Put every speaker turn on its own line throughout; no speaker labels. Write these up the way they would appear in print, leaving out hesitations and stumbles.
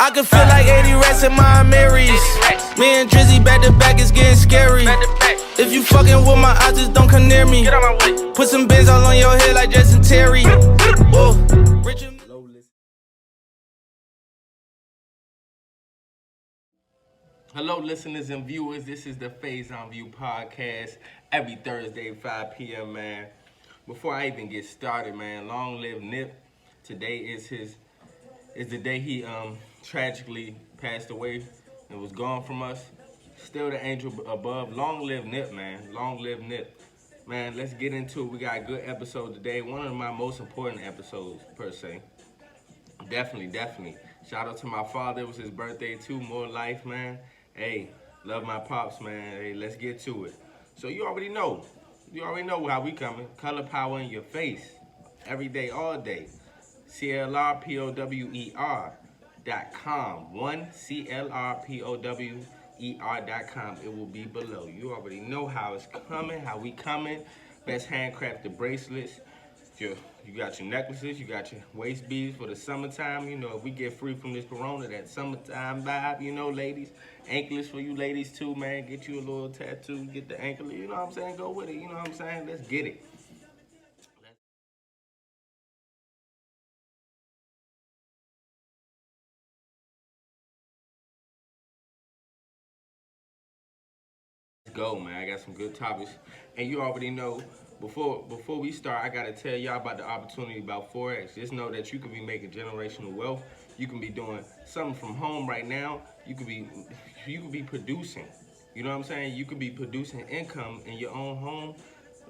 I can feel like 80 rats in my Marys. Me and Drizzy back to back, it's getting scary. If you fucking with my eyes, just don't come near me. Put some bins all on your head like Justin Terry. Whoa.
Hello, listeners and viewers. This is the Faison View podcast every Thursday, 5 p.m., man. Before I even get started, man, long live Nip. Today is the day he tragically passed away and was gone from us. Still the angel above. Long live Nip, man. Long live Nip. Man, let's get into it. We got a good episode today. One of my most important episodes, per se. Definitely. Shout out to my father. It was his birthday, too. More life, man. Hey, love my pops, man. Hey, let's get to it. So you already know. You already know how we coming. Color power in your face. Every day, all day. CLRPOWER.com. 1CLRPOWER.com. It will be below. You already know how it's coming, how we coming. Best handcrafted bracelets. You got your necklaces, you got your waist beads for the summertime. You know, if we get free from this corona, that summertime vibe, you know, ladies. Anklets for you ladies too, man. Get you a little tattoo, get the anklet, you know what I'm saying? Go with it, you know what I'm saying? Let's get it. Let's go, man. I got some good topics. And you already know, before we start, I gotta tell y'all about the opportunity about Forex. Just know that you could be making generational wealth. You can be doing something from home right now. You could be producing. You know what I'm saying? You could be producing income in your own home,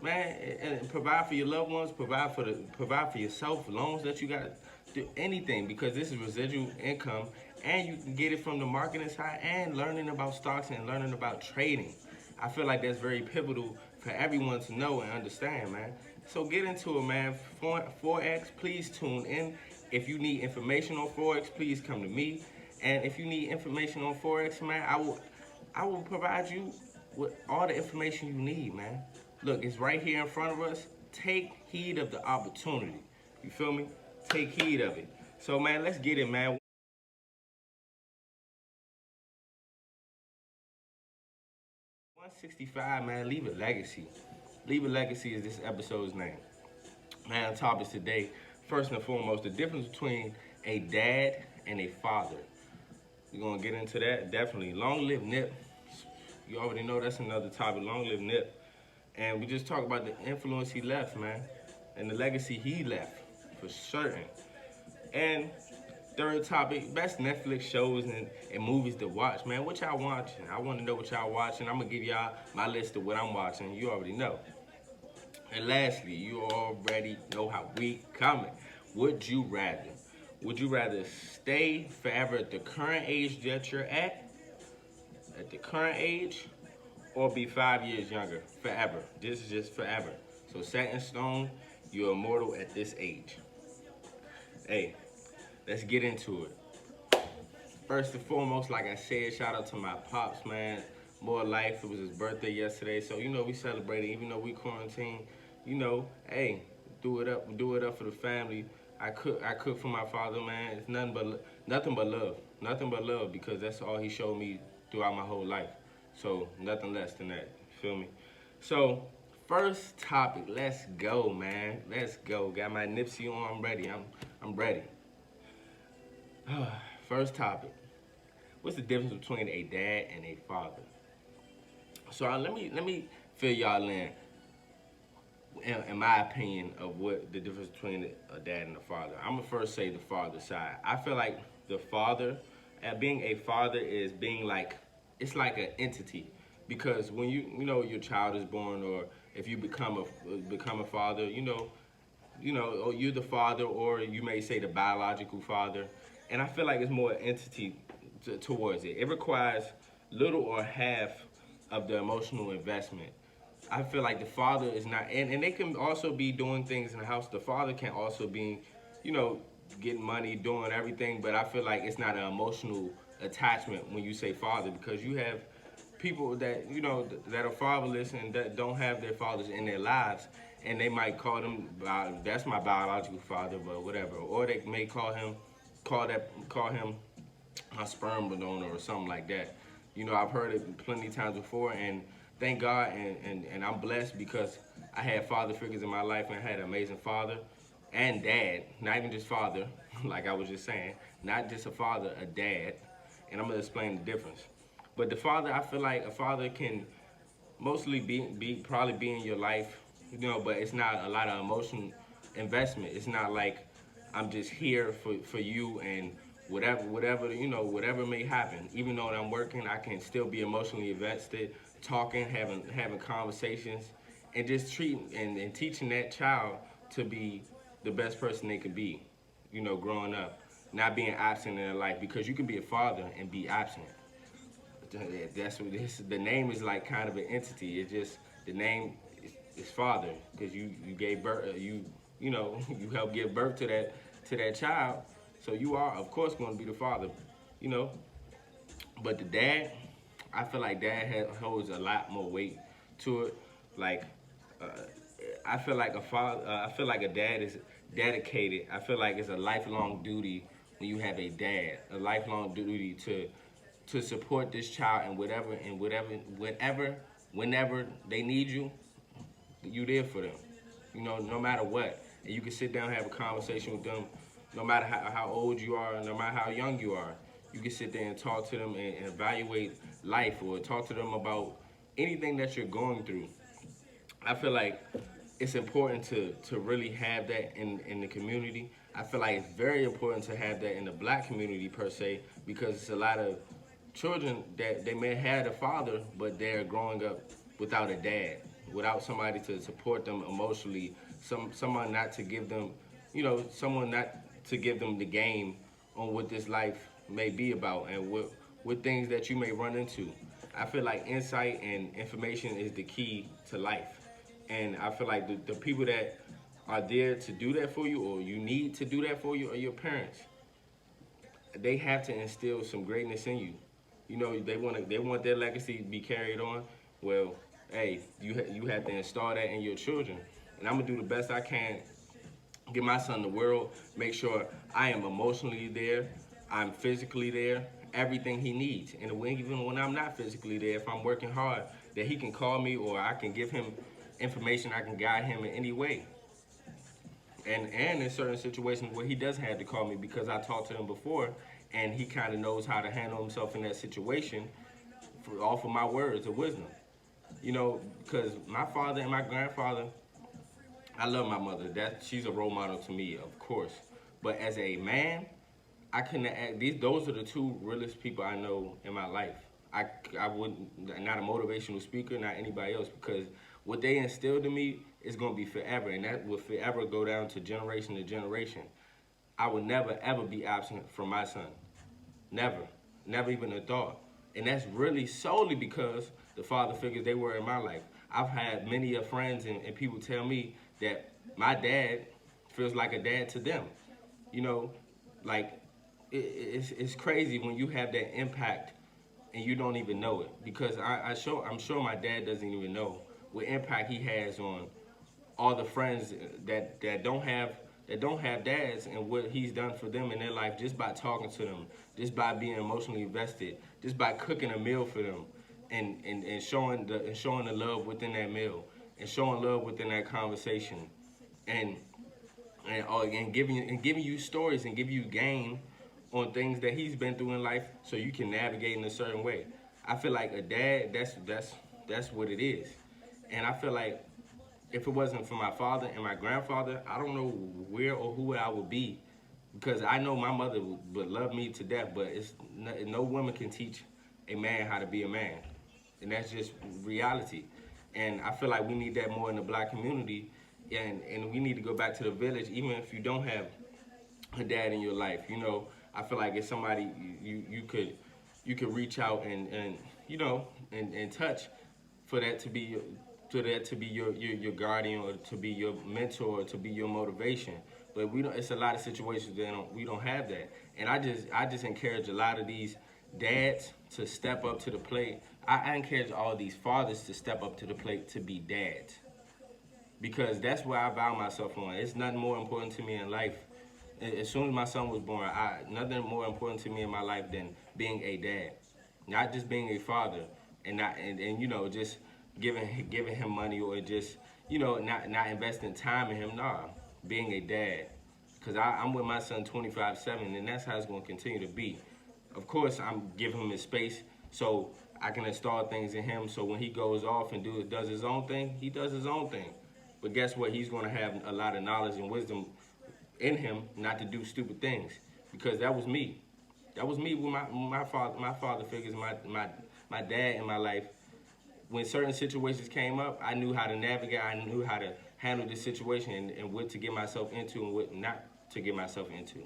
man, and provide for your loved ones, provide for yourself, loans that you got, do anything, because this is residual income, and you can get it from the marketing side and learning about stocks and learning about trading. I feel like that's very pivotal for everyone to know and understand, man. So get into it, man. Forex, please tune in. If you need information on Forex, please come to me. And if you need information on Forex, man, I will provide you with all the information you need, man. Look, it's right here in front of us. Take heed of the opportunity. You feel me? Take heed of it. So, man, let's get it, man. 165, man, leave a legacy. Leave a legacy is this episode's name. Man, topics today. First and foremost, the difference between a dad and a father. We're going to get into that, definitely. Long live Nip. You already know that's another topic. Long live Nip. And we just talk about the influence he left, man. And the legacy he left, for certain. And third topic, best Netflix shows and movies to watch, man. What y'all watching? I want to know what y'all watching. I'm going to give y'all my list of what I'm watching. You already know. And lastly, you already know how we coming. Would you rather? Would you rather stay forever at the current age that you're at the current age, or be 5 years younger forever? This is just forever. So set in stone, you're immortal at this age. Hey, let's get into it. First and foremost, like I said, shout out to my pops, man. More life. It was his birthday yesterday, so you know we celebrated, even though we quarantined. You know, hey, do it up for the family. I cook for my father, man. It's nothing but love, because that's all he showed me throughout my whole life. So nothing less than that. You feel me? So first topic, let's go, man. Let's go. Got my Nipsey on. I'm ready. I'm ready. First topic. What's the difference between a dad and a father? So let me fill y'all in my opinion of what the difference between a dad and a father. I'm gonna first say the father side. I feel like the father, being a father, is being like, it's like an entity, because when you know your child is born, or if you become a father, you know, or you're the father, or you may say the biological father, and I feel like it's more entity towards it. It requires little or half of the emotional investment. I feel like the father is not, and they can also be doing things in the house. The father can also be, you know, getting money, doing everything, but I feel like it's not an emotional attachment when you say father, because you have people that, you know, that are fatherless and that don't have their fathers in their lives, and they might call them, that's my biological father, but whatever, or they may call him my sperm donor or something like that. You know, I've heard it plenty of times before, and thank God, and I'm blessed because I had father figures in my life, and I had an amazing father and dad, not even just father, like I was just saying, not just a father, a dad, and I'm gonna explain the difference. But the father, I feel like a father can mostly probably be in your life, you know, but it's not a lot of emotional investment. It's not like I'm just here for you and whatever you know, whatever may happen. Even though I'm working, I can still be emotionally invested, talking, having conversations, and just treating and teaching that child to be the best person they can be, you know, growing up, not being absent in their life, because you can be a father and be absent. That's what this. The name is like kind of an entity. It just the name is father because you gave birth. You know you helped give birth to that child. So you are of course going to be the father. You know, but the dad, I feel like holds a lot more weight to it. Like uh, I feel like a father. I feel like a dad is dedicated. I feel like it's a lifelong duty when you have a dad. A lifelong duty to support this child and whenever they need you, you there for them. You know, no matter what. And you can sit down and have a conversation with them, no matter how old you are, no matter how young you are. You can sit there and talk to them and evaluate life or talk to them about anything that you're going through. I feel like it's important to really have that in the community. I feel like it's very important to have that in the black community per se, because it's a lot of children that they may have a father, but they're growing up without a dad, without somebody to support them emotionally, someone not to give them, you know, someone not to give them the game on what this life may be about and what things that you may run into. I feel like insight and information is the key to life. And I feel like the people that are there to do that for you or you need to do that for you are your parents. They have to instill some greatness in you. You know, they want their legacy to be carried on. Well, hey, you have to install that in your children. And I'm gonna do the best I can, give my son the world, make sure I am emotionally there, I'm physically there, everything he needs. And even when I'm not physically there, if I'm working hard, that he can call me or I can give him information, I can guide him in any way. And in certain situations where he doesn't have to call me because I talked to him before and he kind of knows how to handle himself in that situation off of my words of wisdom. You know, because my father and my grandfather, I love my mother. She's a role model to me, of course. But as a man, I couldn't. Those are the two realest people I know in my life. I wouldn't, not a motivational speaker, not anybody else, because what they instilled in me is going to be forever, and that will forever go down to generation. I would never ever be absent from my son. Never even a thought. And that's really solely because the father figures they were in my life. I've had many of friends and people tell me that my dad feels like a dad to them. You know, like it's crazy when you have that impact and you don't even know it. Because I'm sure my dad doesn't even know what impact he has on all the friends that don't have dads and what he's done for them in their life just by talking to them, just by being emotionally invested, just by cooking a meal for them and showing the love within that meal and showing love within that conversation and giving you stories and giving you game on things that he's been through in life so you can navigate in a certain way. I feel like a dad, that's what it is. And I feel like if it wasn't for my father and my grandfather, I don't know where or who I would be, because I know my mother would love me to death, but no woman can teach a man how to be a man. And that's just reality. And I feel like we need that more in the black community, and we need to go back to the village, even if you don't have a dad in your life. You know, I feel like it's somebody you could reach out and you know and touch for that to be your guardian or to be your mentor or to be your motivation. But we don't. It's a lot of situations that we don't have that. And I just encourage a lot of these dads to step up to the plate. I encourage all these fathers to step up to the plate to be dads, because that's where I vow myself on. It's nothing more important to me in life As soon as my son was born, nothing more important to me in my life than being a dad, not just being a father, and not and you know just giving him money or just not investing time in him. Nah, being a dad, because I'm with my son 24/7, and that's how it's going to continue to be. Of course, I'm giving him his space so I can install things in him. So when he goes off and does his own thing, he does his own thing. But guess what? He's going to have a lot of knowledge and wisdom in him not to do stupid things, because that was me. That was me with my father figures, my dad in my life. When certain situations came up, I knew how to navigate. I knew how to handle the situation and what to get myself into and what not to get myself into.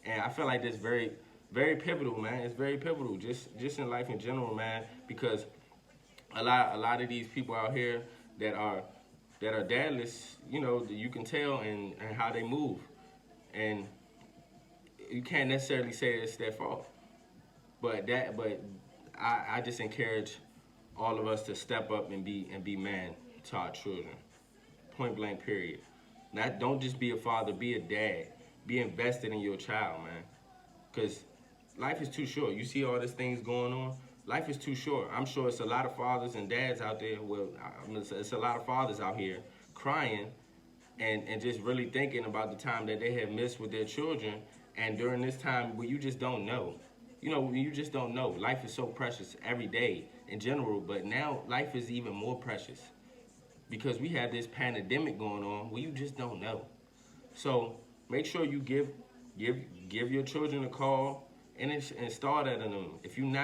And I feel like that's very, very pivotal, man. It's very pivotal, just in life in general, man. Because a lot of these people out here that are dadless, you can tell and how they move, and you can't necessarily say it's their fault. But I just encourage all of us to step up and be man to our children. Point blank, period. Don't just be a father, be a dad. Be invested in your child, man. Because life is too short. You see all these things going on? Life is too short. I'm sure it's a lot of fathers and dads out there. Well, it's a lot of fathers out here crying and just really thinking about the time that they have missed with their children. And during this time where you just don't know. You just don't know. Life is so precious every day in general, but now life is even more precious because we have this pandemic going on where you just don't know. So make sure you give your children a call and start at them. If you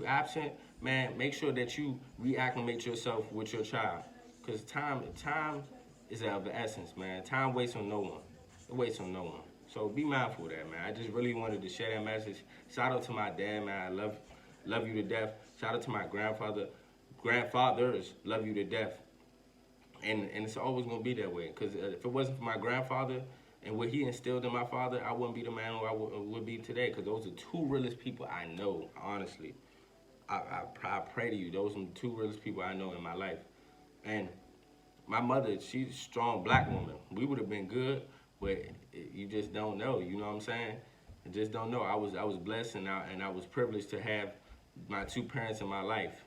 absent, man, make sure that you reacclimate yourself with your child, because time is of the essence, man. Time waits on no one. It waits on no one. So be mindful of that, man. I just really wanted to share that message. Shout out to my dad, man. I love you to death. Shout out to my grandfathers, love you to death. And it's always gonna be that way. Because if it wasn't for my grandfather and what he instilled in my father, I wouldn't be the man who I would be today. Because those are two realest people I know, honestly. I pray to you. Those are the two realest people I know in my life. And my mother, she's a strong black woman. We would have been good. But you just don't know, you know what I'm saying? I just don't know. I was blessed and I was privileged to have my two parents in my life,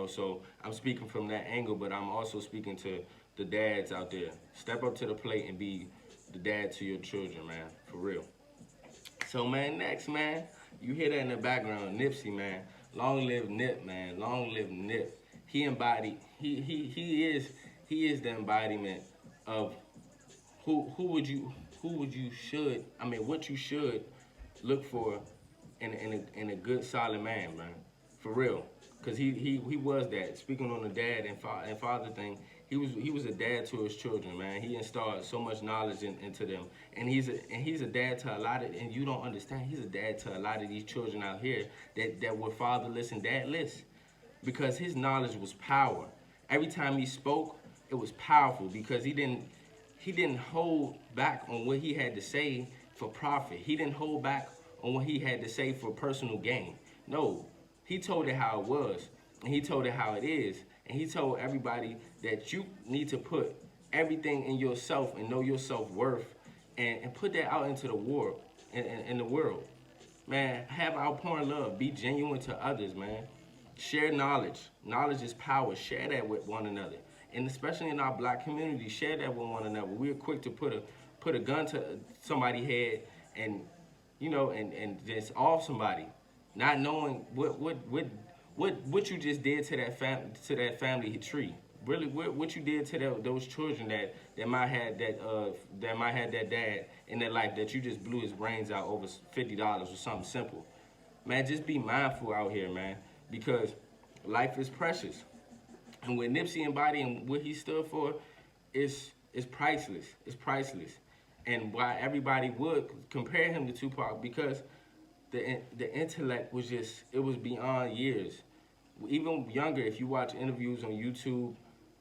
So I'm speaking from that angle, but I'm also speaking to the dads out there. Step up to the plate and be the dad to your children, man, for real. So, man, next, man, you hear that in the background, Nipsey, man. Long live Nip, man. Long live Nip. He is the embodiment of what you should look for in a good solid man, man, for real. Because he was that. Speaking on the dad and father thing, he was a dad to his children, man. He installed so much knowledge into them, and he's a dad to a lot of, and you don't understand, he's a dad to a lot of these children out here that were fatherless and dadless, because his knowledge was power. Every time he spoke, it was powerful because he didn't hold back on what he had to say for profit. He didn't hold back on what he had to say for personal gain. No, he told it how it was, and he told it how it is, and he told everybody that you need to put everything in yourself and know your self-worth and put that out into the world, in the world. Man, have outpouring love. Be genuine to others, man. Share knowledge. Knowledge is power. Share that with one another. And especially in our black community, share that with one another. We're quick to put a gun to somebody's head and just off somebody, not knowing what you just did to that family tree. Really, what you did to those children that might have that dad in their life that you just blew his brains out over $50 or something simple. Man, just be mindful out here, man, because life is precious. And what Nipsey embodied and what he stood for is priceless. It's priceless. And why everybody would compare him to Tupac, because the intellect was was beyond years. Even younger, if you watch interviews on YouTube,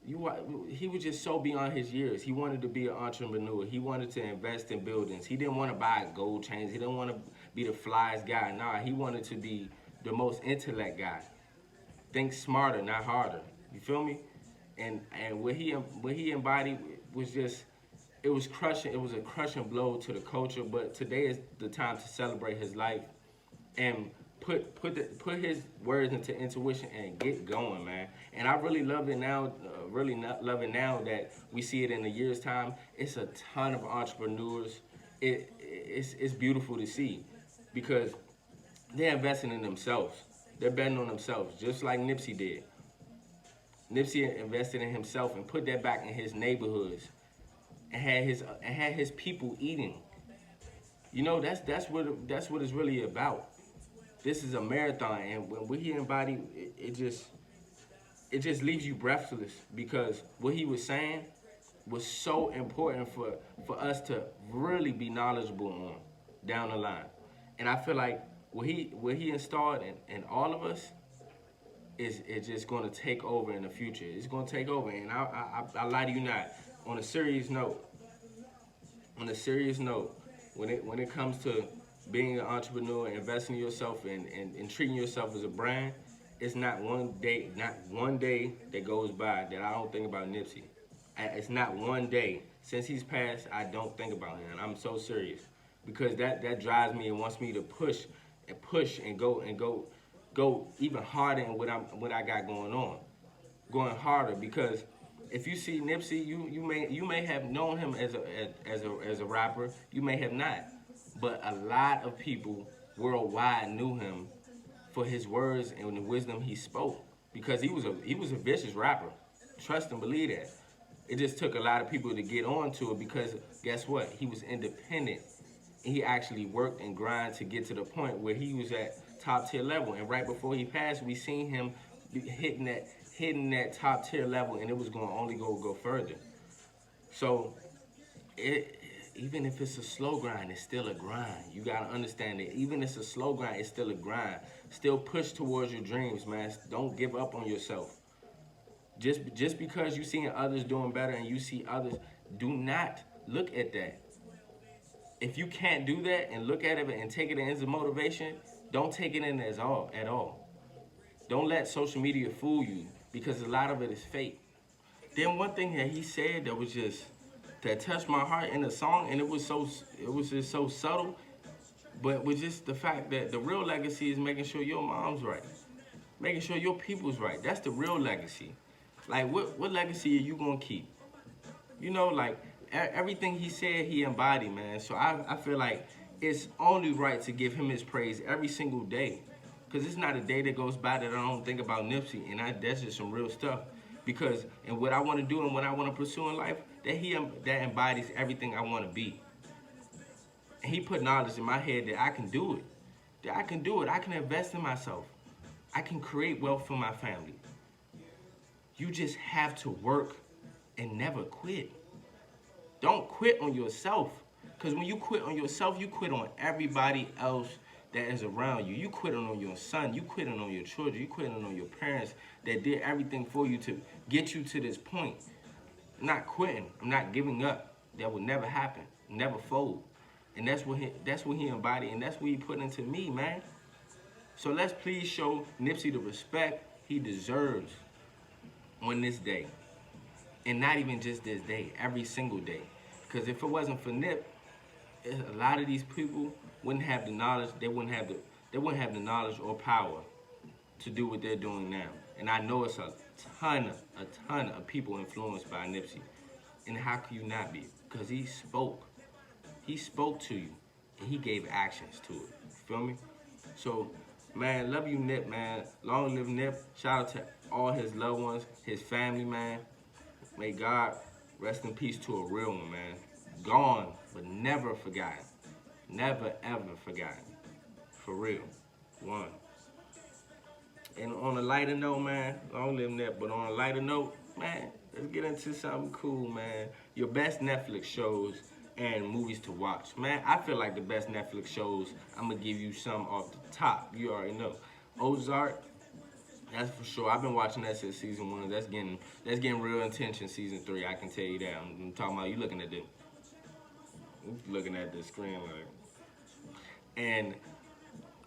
he was just so beyond his years. He wanted to be an entrepreneur. He wanted to invest in buildings. He didn't want to buy gold chains. He didn't want to be the flyest guy. Nah, he wanted to be the most intellect guy. Think smarter, not harder. You feel me? And what he embodied was just it was crushing. It was a crushing blow to the culture. But today is the time to celebrate his life and put his words into intuition and get going, man. And I really love it now. Really love it now that we see it in a year's time. It's a ton of entrepreneurs. It's beautiful to see because they're investing in themselves. They're betting on themselves, just like Nipsey did. Nipsey invested in himself and put that back in his neighborhoods and had his people eating. You know, that's what it's really about. This is a marathon, and when he embodied, it just leaves you breathless because what he was saying was so important for us to really be knowledgeable on down the line. And I feel like what he installed in all of us is just going to take over in the future. It's going to take over, and I lie to you not. On a serious note, when it comes to being an entrepreneur, investing in yourself, and treating yourself as a brand, it's not one day that goes by that I don't think about Nipsey. It's not one day since he's passed I don't think about him. I'm so serious because that drives me and wants me to push and go even harder in what I got going harder because if you see Nipsey, you may have known him as a rapper, you may have not, but a lot of people worldwide knew him for his words and the wisdom he spoke because he was a vicious rapper. Trust and believe that. It just took a lot of people to get on to it because guess what? He was independent. And he actually worked and grind to get to the point where he was at top tier level. And right before he passed, we seen him hitting that top tier level, and it was going to only go further. So even if it's a slow grind, it's still a grind. You got to understand that even if it's a slow grind, it's still a grind. Still push towards your dreams, man. Don't give up on yourself. Just because you seeing others doing better and you see others, do not look at that. If you can't do that and look at it and take it in as a motivation, don't take it in at all. Don't let social media fool you because a lot of it is fake. Then one thing that he said that touched my heart in the song, and it was just so subtle, but was just the fact that the real legacy is making sure your mom's right, making sure your people's right. That's the real legacy. Like what legacy are you gonna keep? You know, like everything he said, he embodied, man. So I feel like it's only right to give him his praise every single day. Because it's not a day that goes by that I don't think about Nipsey. And that's just some real stuff. Because and what I want to do and what I want to pursue in life, that embodies everything I want to be. And he put knowledge in my head that I can do it. I can invest in myself. I can create wealth for my family. You just have to work and never quit. Don't quit on yourself. Because when you quit on yourself, you quit on everybody else that is around you. You quitting on your son. You quitting on your children. You quitting on your parents that did everything for you to get you to this point. I'm not quitting. I'm not giving up. That will never happen. Never fold. And that's what he embodied, and that's what he put into me, man. So let's please show Nipsey the respect he deserves on this day. And not even just this day, every single day. Because if it wasn't for Nip, a lot of these people wouldn't have the knowledge, they wouldn't have the knowledge or power to do what they're doing now. And I know it's a ton of people influenced by Nipsey. And how can you not be? Because he spoke to you, and he gave actions to it. You feel me? So, man, love you, Nip, man. Long live Nip. Shout out to all his loved ones, his family, man. May God rest in peace to a real one, man. Gone, but never forgotten. Never, ever forgotten. For real. One. And on a lighter note, man, long live Nip, but on a lighter note, man, let's get into something cool, man. Your best Netflix shows and movies to watch. Man, I feel like the best Netflix shows, I'm going to give you some off the top. You already know. Ozark, that's for sure. I've been watching that since season 1. That's getting real intense in season 3. I can tell you that. I'm talking about you looking at the screen like. And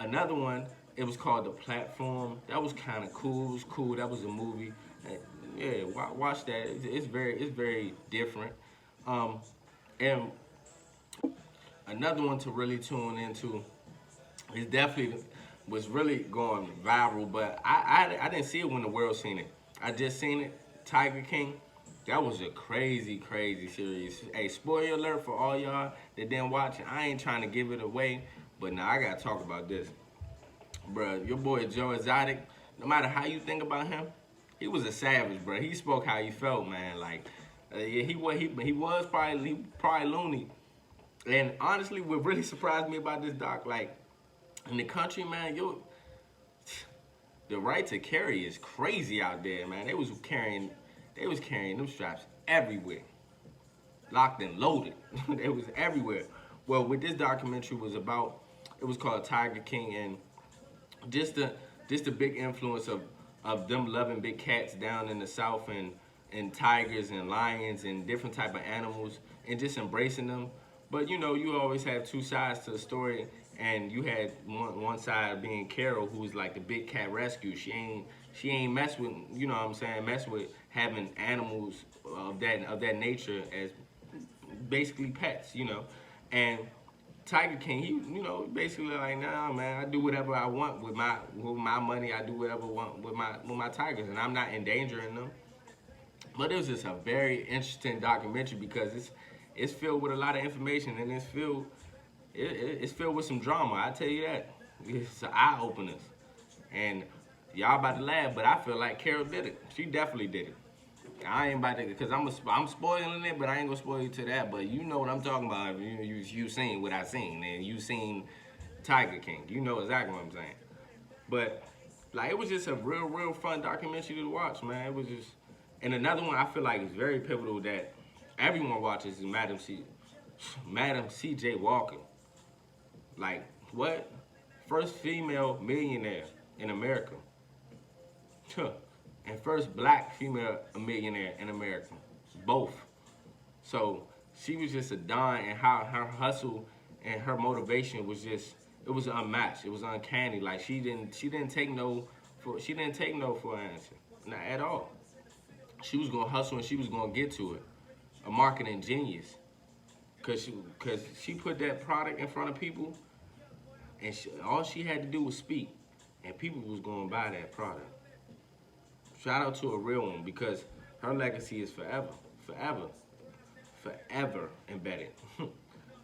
another one, it was called The Platform. That was kind of cool. It was cool. That was a movie. Yeah, watch that. It's very different. And another one to really tune into is definitely was really going viral, but I didn't see it when the world seen it. I just seen it. Tiger King. That was a crazy, crazy series. Hey, spoiler alert for all y'all that didn't watch it. I ain't trying to give it away, but now I gotta talk about this. Bruh, your boy Joe Exotic, no matter how you think about him, he was a savage, bro. He spoke how he felt, man. Like, yeah, he was probably loony. And honestly, what really surprised me about this doc, like, in the country, man, the right to carry is crazy out there, man. They was carrying them straps everywhere, locked and loaded. It was everywhere. Well, what this documentary was about, it was called Tiger King, and just the big influence of them loving big cats down in the South, and tigers and lions and different type of animals, and just embracing them. But you know, you always have two sides to the story, and you had one side being Carol, who's like the big cat rescue. She ain't mess with, you know what I'm saying, mess with having animals of that nature as basically pets, you know. And Tiger King, he, you know, basically like, nah, man, I do whatever I want with my money. I do whatever I want with my tigers, and I'm not endangering them. But it was just a very interesting documentary because it's filled with a lot of information, and it's filled with some drama. I tell you that. It's an eye opener, and y'all about to laugh, but I feel like Carol did it. She definitely did it. I ain't about to, because I'm spoiling it, but I ain't gonna spoil you to that. But you know what I'm talking about. You seen what I seen, and you seen Tiger King. You know exactly what I'm saying. But like, it was just a real fun documentary to watch, man. It was just, and another one I feel like is very pivotal that everyone watches is Madam C.J. Walker. Like, what? First female millionaire in America. And first black female millionaire in America. Both. So she was just a don, and how her hustle and her motivation was just, it was unmatched. It was uncanny. Like, she didn't take no for an answer. Not at all. She was gonna hustle and she was gonna get to it. A marketing genius. Cause she put that product in front of people, and all she had to do was speak, and people was gonna buy that product. Shout out to a real one, because her legacy is forever embedded.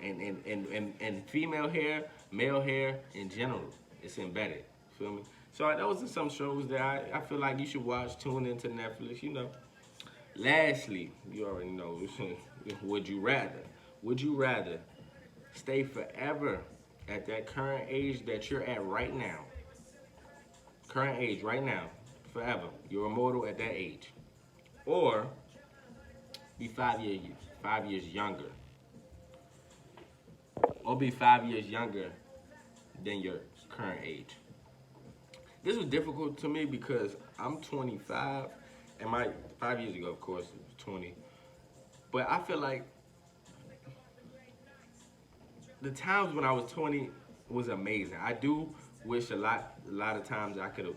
and female hair, male hair in general, it's embedded. Feel me? So those are some shows that I feel like you should watch. Tune into Netflix, you know. Lastly, you already know, would you rather stay forever at that current age that you're at right now? Current age right now, forever. You're immortal at that age. Or be 5 years younger. Or be 5 years younger than your current age. This was difficult to me because I'm 25, and my 5 years ago, of course, it was 20. But I feel like the times when I was 20 was amazing. I do wish a lot of times I could have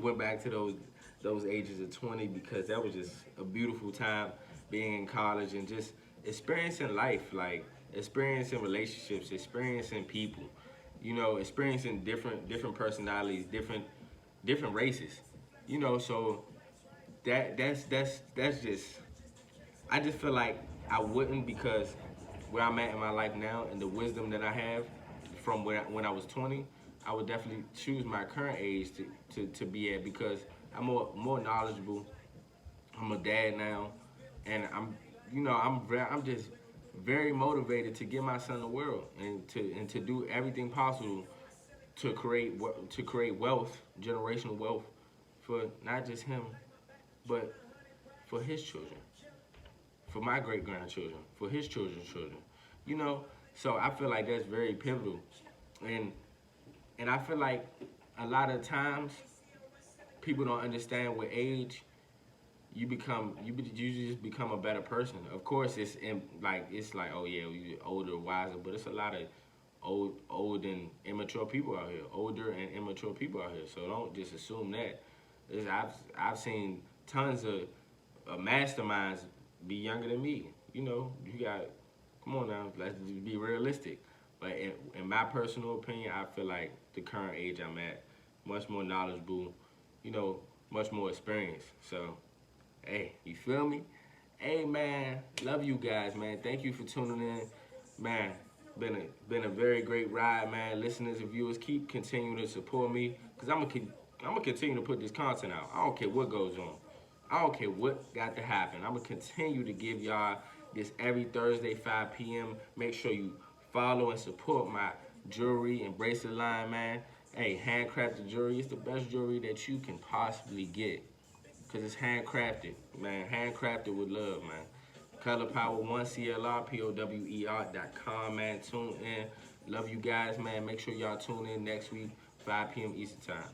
went back to those ages of 20, because that was just a beautiful time, being in college and just experiencing life, like experiencing relationships, experiencing people, you know, experiencing different personalities, different races, you know. So that's just, I just feel like I wouldn't, because where I'm at in my life now and the wisdom that I have from when I was 20, I would definitely choose my current age to be at, because I'm more knowledgeable. I'm a dad now, and I'm just very motivated to give my son the world, and to do everything possible to create wealth, generational wealth, for not just him, but for his children, for my great grandchildren, for his children's children, you know. So I feel like that's very pivotal, and I feel like a lot of times people don't understand with age you just become a better person. Of course, it's like, oh yeah, you're older, wiser, but it's a lot of old and immature people out here, older and immature people out here. So don't just assume that. I've seen tons of masterminds be younger than me. You know, you got Come on now, let's just be realistic. But in my personal opinion, I feel like the current age I'm at, much more knowledgeable, you know, much more experience. So, hey, you feel me? Hey man, love you guys, man. Thank you for tuning in, man. Been a very great ride, man. Listeners and viewers, keep continuing to support me, cause I'm gonna continue to put this content out. I don't care what goes on. I don't care what got to happen. I'm gonna continue to give y'all this every Thursday 5 p.m. Make sure you follow and support my jewelry and bracelet line, man. Hey, handcrafted jewelry, it's the best jewelry that you can possibly get. Cause it's handcrafted, man. Handcrafted with love, man. Color Power 1 CLR POWER.com, man. Tune in. Love you guys, man. Make sure y'all tune in next week, 5 p.m. Eastern Time.